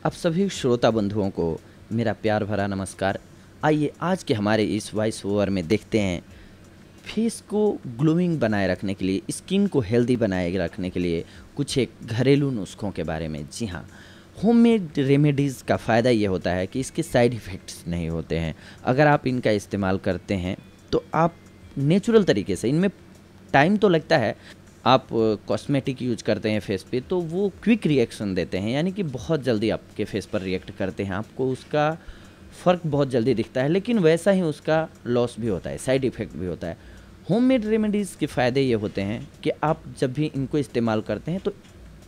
आप सभी श्रोता बंधुओं को मेरा प्यार भरा नमस्कार। आइए आज के हमारे इस वॉइस ओवर में देखते हैं फेस को ग्लोइंग बनाए रखने के लिए, स्किन को हेल्दी बनाए रखने के लिए कुछ एक घरेलू नुस्खों के बारे में। जी हाँ, होममेड रेमेडीज़ का फ़ायदा ये होता है कि इसके साइड इफ़ेक्ट्स नहीं होते हैं। अगर आप इनका इस्तेमाल करते हैं तो आप नेचुरल तरीके से, इनमें टाइम तो लगता है, आप कॉस्मेटिक यूज करते हैं फेस पे तो वो क्विक रिएक्शन देते हैं, यानी कि बहुत जल्दी आपके फेस पर रिएक्ट करते हैं, आपको उसका फ़र्क बहुत जल्दी दिखता है, लेकिन वैसा ही उसका लॉस भी होता है, साइड इफ़ेक्ट भी होता है। होममेड रेमेडीज़ के फ़ायदे ये होते हैं कि आप जब भी इनको इस्तेमाल करते हैं तो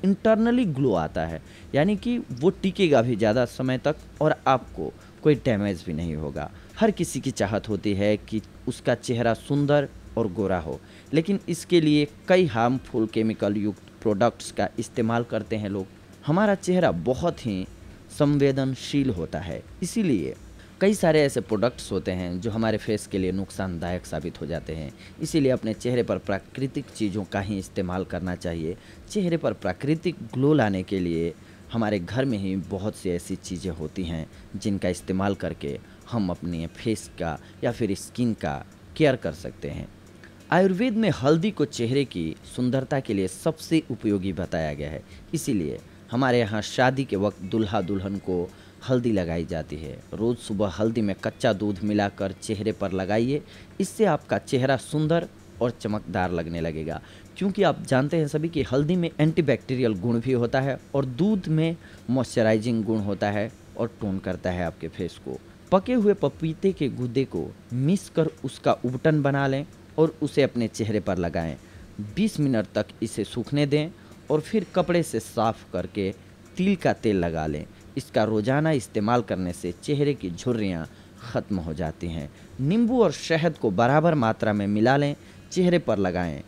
इंटरनली ग्लो आता है, यानी कि वो टिकेगा भी ज़्यादा समय तक और आपको कोई डैमेज भी नहीं होगा। हर किसी की चाहत होती है कि उसका चेहरा सुंदर और गोरा हो, लेकिन इसके लिए कई हार्मफुल केमिकल युक्त प्रोडक्ट्स का इस्तेमाल करते हैं लोग। हमारा चेहरा बहुत ही संवेदनशील होता है, इसीलिए कई सारे ऐसे प्रोडक्ट्स होते हैं जो हमारे फेस के लिए नुकसानदायक साबित हो जाते हैं। इसीलिए अपने चेहरे पर प्राकृतिक चीज़ों का ही इस्तेमाल करना चाहिए। चेहरे पर प्राकृतिक ग्लो लाने के लिए हमारे घर में ही बहुत सी ऐसी चीज़ें होती हैं जिनका इस्तेमाल करके हम अपने फेस का या फिर स्किन का केयर कर सकते हैं। आयुर्वेद में हल्दी को चेहरे की सुंदरता के लिए सबसे उपयोगी बताया गया है। इसीलिए हमारे यहाँ शादी के वक्त दूल्हा दुल्हन को हल्दी लगाई जाती है। रोज़ सुबह हल्दी में कच्चा दूध मिलाकर चेहरे पर लगाइए, इससे आपका चेहरा सुंदर और चमकदार लगने लगेगा। क्योंकि आप जानते हैं सभी कि हल्दी में एंटीबैक्टीरियल गुण भी होता है और दूध में मॉइस्चराइजिंग गुण होता है और टोन करता है आपके फेस को। पके हुए पपीते के गूदे को मिस कर उसका उबटन बना लें और उसे अपने चेहरे पर लगाएं। 20 मिनट तक इसे सूखने दें और फिर कपड़े से साफ करके तिल का तेल लगा लें। इसका रोज़ाना इस्तेमाल करने से चेहरे की झुर्रियाँ ख़त्म हो जाती हैं। नींबू और शहद को बराबर मात्रा में मिला लें, चेहरे पर लगाएं।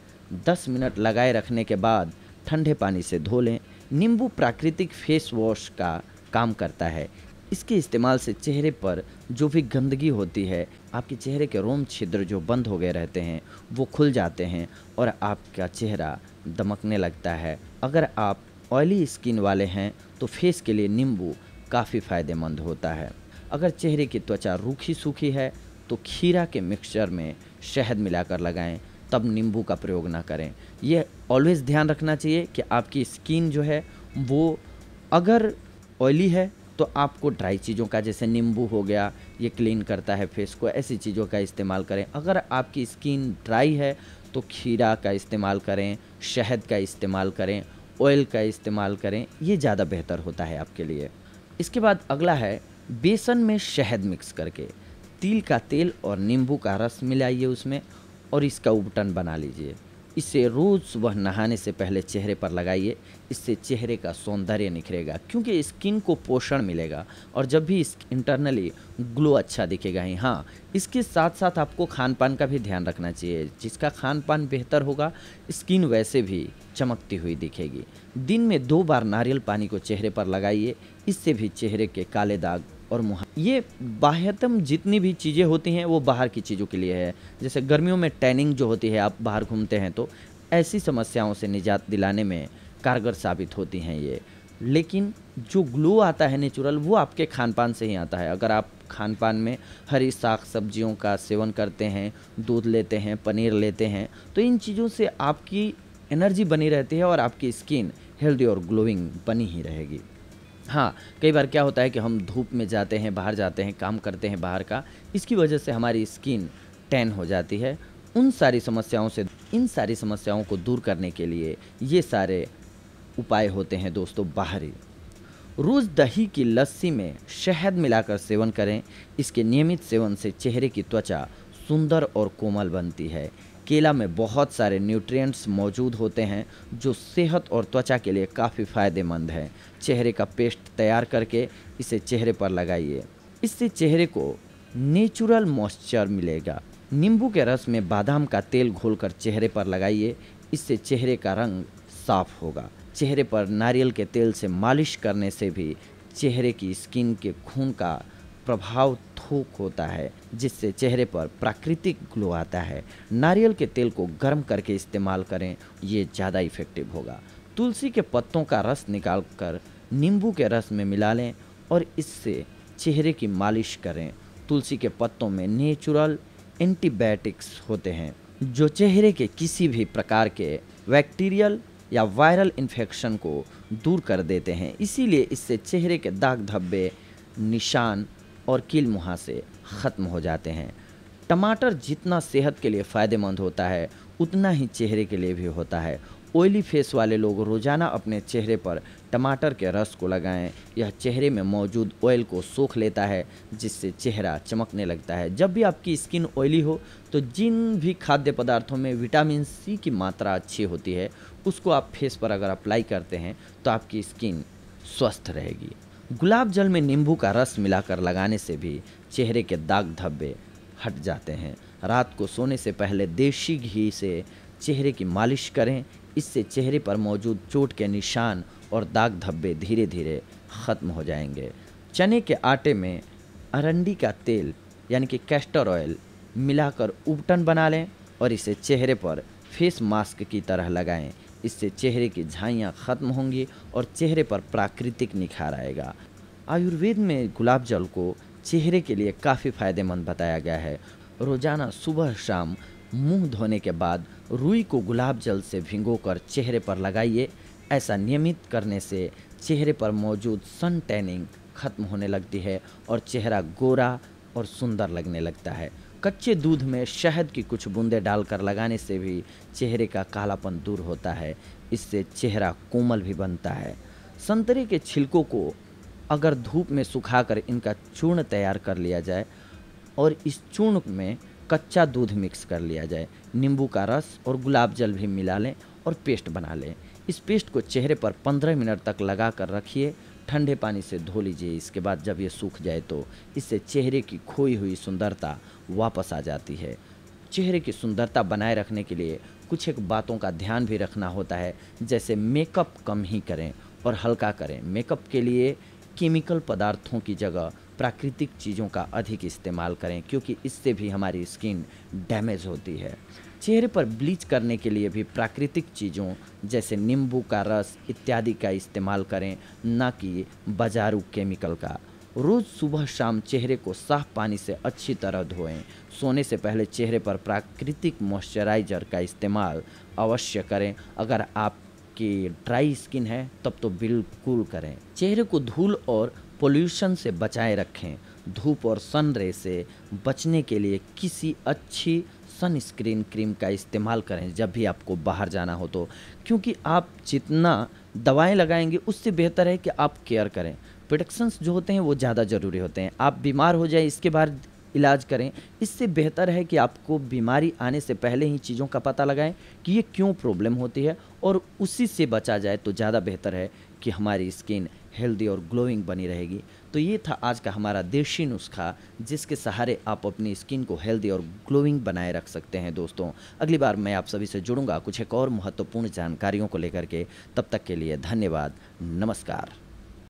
10 मिनट लगाए रखने के बाद ठंडे पानी से धो लें। नींबू प्राकृतिक फेस वॉश का काम करता है। इसके इस्तेमाल से चेहरे पर जो भी गंदगी होती है, आपके चेहरे के रोम छिद्र जो बंद हो गए रहते हैं वो खुल जाते हैं और आपका चेहरा दमकने लगता है। अगर आप ऑयली स्किन वाले हैं तो फेस के लिए नींबू काफ़ी फ़ायदेमंद होता है। अगर चेहरे की त्वचा रूखी सूखी है तो खीरा के मिक्सचर में शहद मिलाकर लगाएं, तब नींबू का प्रयोग ना करें। ये ऑलवेज़ ध्यान रखना चाहिए कि आपकी स्किन जो है वो अगर ऑयली है तो आपको ड्राई चीज़ों का, जैसे नींबू हो गया, ये क्लीन करता है फेस को, ऐसी चीज़ों का इस्तेमाल करें। अगर आपकी स्किन ड्राई है तो खीरा का इस्तेमाल करें, शहद का इस्तेमाल करें, ऑयल का इस्तेमाल करें, ये ज़्यादा बेहतर होता है आपके लिए। इसके बाद अगला है बेसन में शहद मिक्स करके तिल का तेल और नींबू का रस मिलाइए उसमें और इसका उबटन बना लीजिए। इसे रोज़ सुबह नहाने से पहले चेहरे पर लगाइए। इससे चेहरे का सौंदर्य निखरेगा, क्योंकि स्किन को पोषण मिलेगा और जब भी इस इंटरनली ग्लो अच्छा दिखेगा ही। हाँ, इसके साथ साथ आपको खान पान का भी ध्यान रखना चाहिए। जिसका खान पान बेहतर होगा, स्किन वैसे भी चमकती हुई दिखेगी। दिन में 2 बार नारियल पानी को चेहरे पर लगाइए, इससे भी चेहरे के काले दाग और मुहा, ये बाह्यतम जितनी भी चीज़ें होती हैं वो बाहर की चीज़ों के लिए है। जैसे गर्मियों में टैनिंग जो होती है, आप बाहर घूमते हैं तो ऐसी समस्याओं से निजात दिलाने में कारगर साबित होती हैं ये। लेकिन जो ग्लो आता है नेचुरल, वो आपके खान पान से ही आता है। अगर आप खान पान में हरी साग सब्जियों का सेवन करते हैं, दूध लेते हैं, पनीर लेते हैं, तो इन चीज़ों से आपकी एनर्जी बनी रहती है और आपकी स्किन हेल्दी और ग्लोइंग बनी ही रहेगी। हाँ, कई बार क्या होता है कि हम धूप में जाते हैं, बाहर जाते हैं, काम करते हैं बाहर का, इसकी वजह से हमारी स्किन टैन हो जाती है। इन सारी समस्याओं को दूर करने के लिए ये सारे उपाय होते हैं दोस्तों बाहरी। रोज़ दही की लस्सी में शहद मिलाकर सेवन करें। इसके नियमित सेवन से चेहरे की त्वचा सुंदर और कोमल बनती है। केला में बहुत सारे न्यूट्रिएंट्स मौजूद होते हैं जो सेहत और त्वचा के लिए काफ़ी फ़ायदेमंद है। चेहरे का पेस्ट तैयार करके इसे चेहरे पर लगाइए, इससे चेहरे को नेचुरल मॉइस्चर मिलेगा। नींबू के रस में बादाम का तेल घोलकर चेहरे पर लगाइए, इससे चेहरे का रंग साफ होगा। चेहरे पर नारियल के तेल से मालिश करने से भी चेहरे की स्किन के खून का प्रभाव थोक होता है, जिससे चेहरे पर प्राकृतिक ग्लो आता है। नारियल के तेल को गर्म करके इस्तेमाल करें, ये ज़्यादा इफ़ेक्टिव होगा। तुलसी के पत्तों का रस निकाल कर नींबू के रस में मिला लें और इससे चेहरे की मालिश करें। तुलसी के पत्तों में नेचुरल एंटीबायोटिक्स होते हैं जो चेहरे के किसी भी प्रकार के बैक्टीरियल या वायरल इन्फेक्शन को दूर कर देते हैं। इसीलिए इससे चेहरे के दाग धब्बे, निशान और कील मुहासे ख़त्म हो जाते हैं। टमाटर जितना सेहत के लिए फ़ायदेमंद होता है उतना ही चेहरे के लिए भी होता है। ऑयली फेस वाले लोग रोज़ाना अपने चेहरे पर टमाटर के रस को लगाएं। यह चेहरे में मौजूद ऑयल को सोख लेता है जिससे चेहरा चमकने लगता है। जब भी आपकी स्किन ऑयली हो तो जिन भी खाद्य पदार्थों में विटामिन सी की मात्रा अच्छी होती है उसको आप फेस पर अगर अप्लाई करते हैं तो आपकी स्किन स्वस्थ रहेगी। गुलाब जल में नींबू का रस मिलाकर लगाने से भी चेहरे के दाग धब्बे हट जाते हैं। रात को सोने से पहले देसी घी से चेहरे की मालिश करें। इससे चेहरे पर मौजूद चोट के निशान और दाग धब्बे धीरे धीरे ख़त्म हो जाएंगे। चने के आटे में अरंडी का तेल यानी कि कैस्टर ऑयल मिलाकर उबटन बना लें और इसे चेहरे पर फेस मास्क की तरह लगाएं। इससे चेहरे की झाइयाँ ख़त्म होंगी और चेहरे पर प्राकृतिक निखार आएगा। आयुर्वेद में गुलाब जल को चेहरे के लिए काफ़ी फ़ायदेमंद बताया गया है। रोज़ाना सुबह शाम मुंह धोने के बाद रुई को गुलाब जल से भिगोकर चेहरे पर लगाइए। ऐसा नियमित करने से चेहरे पर मौजूद सन टैनिंग खत्म होने लगती है और चेहरा गोरा और सुंदर लगने लगता है। कच्चे दूध में शहद की कुछ बूंदें डालकर लगाने से भी चेहरे का कालापन दूर होता है। इससे चेहरा कोमल भी बनता है। संतरे के छिलकों को अगर धूप में सुखाकर इनका चूर्ण तैयार कर लिया जाए और इस चूर्ण में कच्चा दूध मिक्स कर लिया जाए, नींबू का रस और गुलाब जल भी मिला लें और पेस्ट बना लें। इस पेस्ट को चेहरे पर 15 मिनट तक लगा कर रखिए। ठंडे पानी से धो लीजिए। इसके बाद जब ये सूख जाए तो इससे चेहरे की खोई हुई सुंदरता वापस आ जाती है। चेहरे की सुंदरता बनाए रखने के लिए कुछ एक बातों का ध्यान भी रखना होता है, जैसे मेकअप कम ही करें और हल्का करें। मेकअप के लिए केमिकल पदार्थों की जगह प्राकृतिक चीज़ों का अधिक इस्तेमाल करें क्योंकि इससे भी हमारी स्किन डैमेज होती है। चेहरे पर ब्लीच करने के लिए भी प्राकृतिक चीज़ों जैसे नींबू का रस इत्यादि का इस्तेमाल करें, ना कि बाजारू केमिकल का। रोज़ सुबह शाम चेहरे को साफ पानी से अच्छी तरह धोएं। सोने से पहले चेहरे पर प्राकृतिक मॉइस्चराइज़र का इस्तेमाल अवश्य करें। अगर आपकी ड्राई स्किन है तब तो बिल्कुल करें। चेहरे को धूल और पोल्यूशन से बचाए रखें। धूप और सन रे से बचने के लिए किसी अच्छी सनस्क्रीन क्रीम का इस्तेमाल करें जब भी आपको बाहर जाना हो तो, क्योंकि आप जितना दवाएं लगाएंगे उससे बेहतर है कि आप केयर करें। प्रोटेक्शंस जो होते हैं वो ज़्यादा ज़रूरी होते हैं। आप बीमार हो जाए इसके बाद इलाज करें, इससे बेहतर है कि आपको बीमारी आने से पहले ही चीज़ों का पता लगाएं कि ये क्यों प्रॉब्लम होती है और उसी से बचा जाए तो ज़्यादा बेहतर है कि हमारी स्किन हेल्दी और ग्लोइंग बनी रहेगी। तो ये था आज का हमारा देशी नुस्खा जिसके सहारे आप अपनी स्किन को हेल्दी और ग्लोइंग बनाए रख सकते हैं। दोस्तों, अगली बार मैं आप सभी से जुड़ूंगा कुछ एक और महत्वपूर्ण जानकारियों को लेकर के। तब तक के लिए धन्यवाद। नमस्कार।